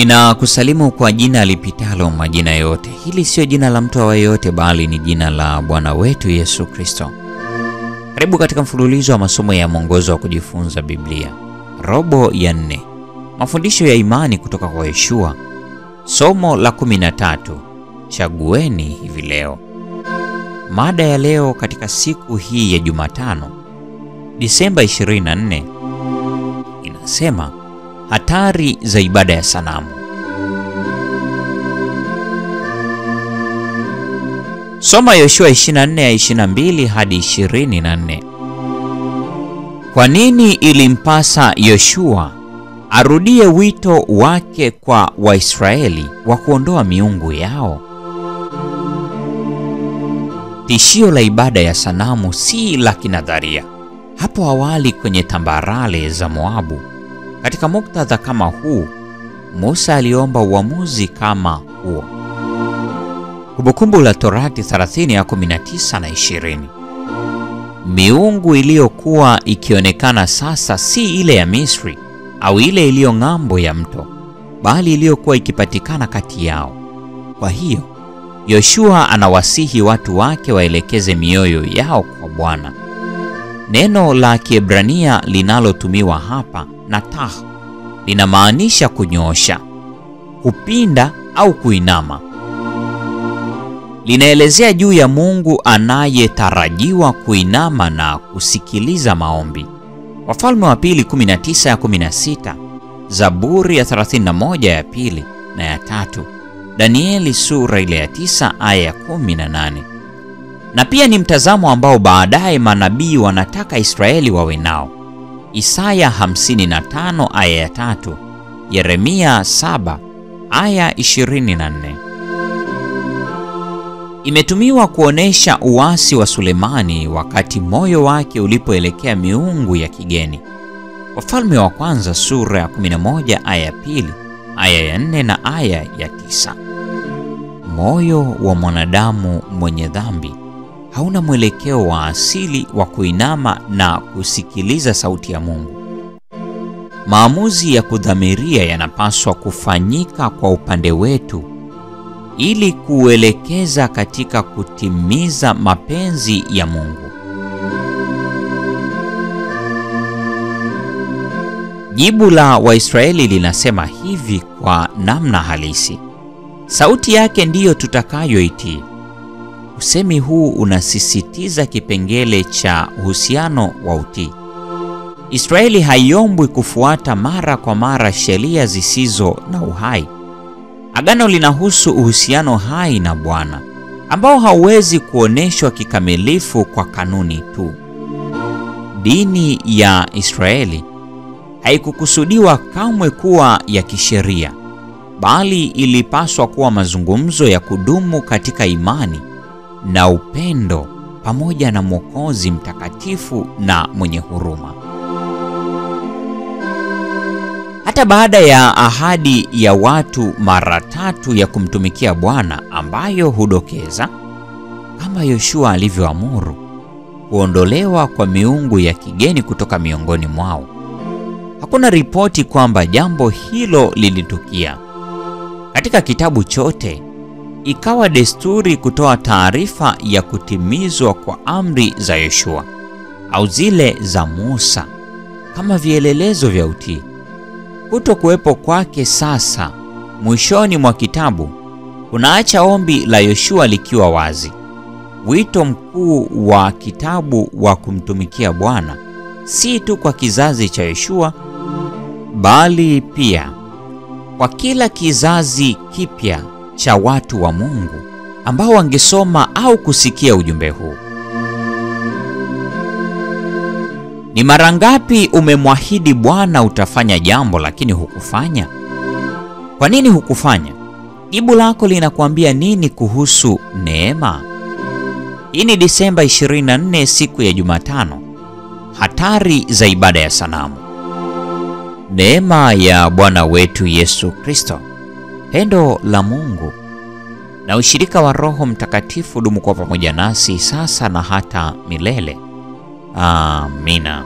Ninakusalimu kwa jina lipitalo majina yote. Hili sio jina la mtu awaye yote, bali ni jina la Bwana wetu Yesu Kristo. Karibu katika mfululizo wa masomo ya mwongozo wa kujifunza Biblia, robo ya 4, mafundisho ya imani kutoka kwa Yeshua, somo la 13, chagueni hivi leo. Mada ya leo katika siku hii ya Jumatano, Disemba 24, inasema hatari za ibada ya sanamu. Soma Yoshua 24 ya 22 hadi 24. Kwa nini ilimpasa Yoshua arudie wito wake kwa Waisraeli wa kuondoa miungu yao? Tishio la ibada ya sanamu si la kinadharia. Hapo awali kwenye tambarare za Moabu, katika muktadha kama huu, Musa aliomba uamuzi kama huo. Kumbukumbu la Torati 30 ya 19 na 20. Miungu iliyokuwa ikionekana sasa si ile ya Misri au ile iliyo ng'ambo ya mto, bali iliyokuwa ikipatikana kati yao. Kwa hiyo Yoshua anawasihi watu wake waelekeze mioyo yao kwa Bwana. Neno la Kiebrania linalotumiwa hapa, natah, linamaanisha kunyoosha, kupinda au kuinama. Linaelezea juu ya Mungu anayetarajiwa kuinama na kusikiliza maombi. Wafalme wa pili 19 ya 16, Zaburi ya 31 ya pili na ya 3, Danieli sura ile ya 9 aya ya 18. Na pia ni mtazamo ambao baadaye manabii wanataka Israeli wawe nao. Isaya 55 aya ya 3, Yeremia 7 aya 24. Imetumiwa kuonesha uasi wa Sulemani wakati moyo wake ulipoelekea miungu ya kigeni. Wafalme wa kwanza sura ya 11 aya ya pili, aya ya 4 na aya ya 9. Moyo wa mwanadamu mwenye dhambi hauna mwelekeo wa asili wa kuinama na kusikiliza sauti ya Mungu. Maamuzi ya kudhamiria yanapaswa kufanyika kwa upande wetu ili kuelekeza katika kutimiza mapenzi ya Mungu. Jibu la Waisraeli linasema hivi kwa namna halisi: sauti yake ndiyo tutakayoitii. Usemi huu unasisitiza kipengele cha uhusiano wa utii. Israeli haiombwi kufuata mara kwa mara sheria zisizo na uhai. Agano linahusu uhusiano hai na Bwana, ambao hauwezi kuoneshwa kikamilifu kwa kanuni tu. Dini ya Israeli haikukusudiwa kamwe kuwa ya kisheria, bali ilipaswa kuwa mazungumzo ya kudumu katika imani na upendo pamoja na Mwokozi mtakatifu na mwenye huruma. Hata baada ya ahadi ya watu mara 3 ya kumtumikia Bwana, ambayo hudokeza, kama Yoshua alivyoamuru, kuondolewa kwa miungu ya kigeni kutoka miongoni mwao, hakuna ripoti kwamba jambo hilo lilitukia. Katika kitabu chote ikawa desturi kutoa taarifa ya kutimizwa kwa amri za Yoshua au zile za Musa kama vielelezo vya utii. Kutokuwepo kwake sasa mwishoni mwa kitabu kunaacha ombi la Yoshua likiwa wazi. Wito mkuu wa kitabu wa kumtumikia Bwana si tu kwa kizazi cha Yoshua, bali pia kwa kila kizazi kipya cha watu wa Mungu ambao wangesoma au kusikia ujumbe huu. Ni mara ngapi umemwahidi Bwana utafanya jambo lakini hukufanya? Kwa nini hukufanya? Jibu lako linakuambia nini kuhusu neema? Hii ni Disemba 24, siku ya Jumatano. Hatari za ibada ya sanamu. Neema ya Bwana wetu Yesu Kristo, pendo la Mungu na ushirika wa Roho Mtakatifu dumu kwa pamoja nasi sasa na hata milele. Amina.